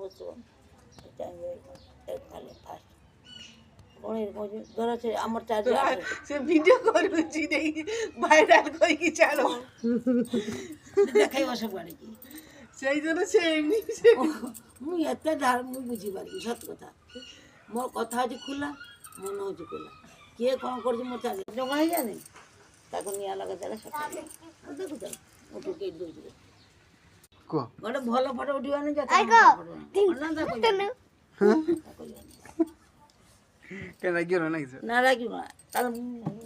বসে খালি ফার্স্ট কোণের কোণে ধর আছে আমার চার্জ সে ভিডিও করুছি দেখি ভাইরাল কই কি চালো দেখাই বসে পড়ে কি সেই জন্য সে এমনি মুই এতে ধার মুই বুঝি পারি সত কথা মোর কথা হচ্ছে খোলা মনে হচ্ছে খোলা কে କ'ଣ କରୁଛି ମୋ ଚାର୍ଜ ଜମା ହେଇଯାନି ତାକୁ ନିଆଁ ଲଗେଇ ଦେଲେ ସକାଳେ ଦେଖୁଛ ଉଠୁକି ଦେଉଛି ଗୋଟେ ଭଲ ଫଟୋ ଉଠିବାନି ନା ରାଗିବ ନା ତାହେଲେ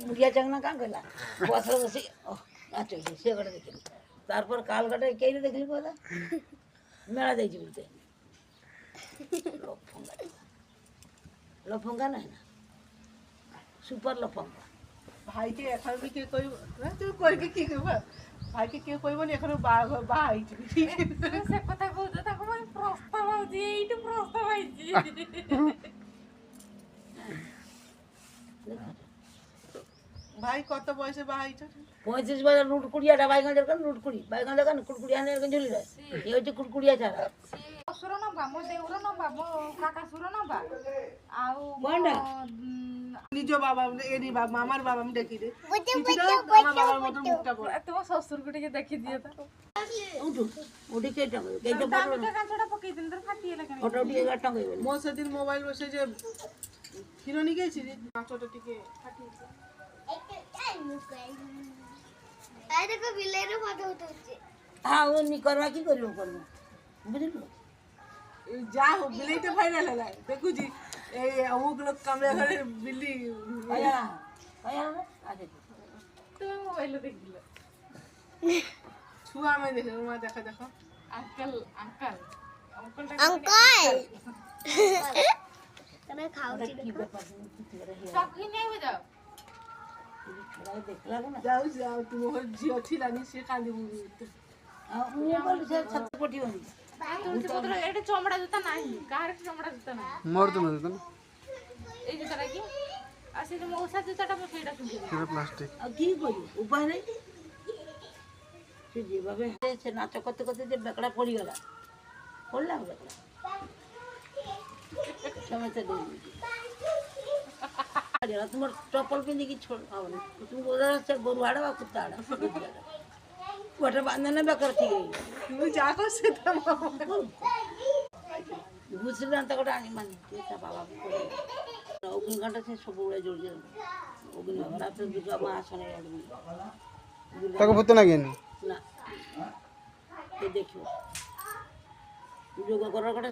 ମୁଡ଼ିଆ ଚାଙ୍ଗନା କାଁ କହିଲା ବସରେ ବସି ନାଚ ସେ ଗୋଟେ ଦେଖିଲି ତାରପରେ କାଲ ଗୋଟେ କେହି ଦେଖିଲି କହିଲା ମେଳା ଦେଇଛି ବୁଲତେ লফঙ্গা নাই না সুপার লফঙ্গা ভাইকে এখন বি কে কইব তুই কইকে কি কইব ভাইকে কে কইবনি এখনো বা আইছি সে কথা কইতো তাকে মই প্রস্তাব আউছি এইটু প্রস্তাব আইছি ভাই কত বয়সে বা আইছো 35 বাজার লুট কুড়িয়াটা বাইগান দরকার লুট কুড়ি বাইগান দরকার কুড়কুড়ি আনে এরকম ঝুলি যায় এই হচ্ছে কুড়কুড়িয়া ছাড়া অসুর নবা মো দেউর নবা মো কাকা সুর নবা আউ কোনটা নিজ বাবা এরি বাবা মামার বাবা আমি দেখি দে আমার বাবার মত মুখটা বড় তোমার শ্বশুর গুটিকে দেখি দিও তা উঠু উঠি কে টাঙ্গাই কেইটা ফটো আমি কাঁচটা পকাই দিন তোর ফাটিয়ে লাগে ফটো উঠিয়ে গা টাঙ্গাই বলে মো সেদিন মোবাইল বসে যে হিরোনি গেছি যে কাঁচটা টিকে ফাটিয়েছে আই দেখো বিলের ফটো উঠছে হ্যাঁ ও নি করবা কি করিব করব বুঝলি যা হো বিলেইতে ভাইরাল হলা দেখুছি এই অমুক লোক কামড়া ঘরে বিল্লি আয়া আয়া আগে তুমি মোবাইলে দেখিলে ছুয়া মে দেখে মা দেখা দেখো আঙ্কেল আঙ্কেল আঙ্কেল তুমি খাও কি ব্যাপার সকি নেই হয়ে যাও দেখলা না যাও যাও তুমি ওর ঝিও ছিলানি সে কান্দি মুড়ি ମୁଁ କହିଲି ସେ ଛାତ ପଟିବନି তুলসী পত্র এটা চমড়া জুতা নাই কার চমড়া জুতা নাই মোর তো না তো এই জুতাটা কি আর সেই যে মৌসা জুতাটা মো সেইটা শুনছি এটা প্লাস্টিক ଆଉ কি କରିବୁ ଉପାୟ ନାହିଁ ସେ ଯେভাବେ ସେ ନାଚ করতে করতে যে বেকড়া পড়িଗଲା ପଡ଼ିଲା ଆଉ ବେକଡ଼ା ସମସ୍ତେ ଦେଇଦେଉଛି ତୁମର ଚପଲ ପିନ୍ଧିକି ହବନି ତୁମକୁ ସେ ଗୋରୁ ହାଡ଼ ବା କୁତା ହାଡ଼ ଗୋଟେ ବାନ୍ଧନେ ବେକର ଠିକ ହେଇଯିବ তুমি যা কর সেটা ଘୁଷିଲେ ତ ଗୋଟେ ଆଣିମାନି ତା ବାବାକୁ ଅଗ୍ନି ଘଣ୍ଟା ସେ ସବୁବେଳେ ଯୋଡ଼ି ଅଗ୍ନି ଘଣ୍ଟା ତ ଦୁର୍ଗା ମା ଆସନେ ତାକୁ ଭୂତ ଲାଗେନି ନା ସେ ଦେଖିବ ଯୋଗ କର ଗୋଟେ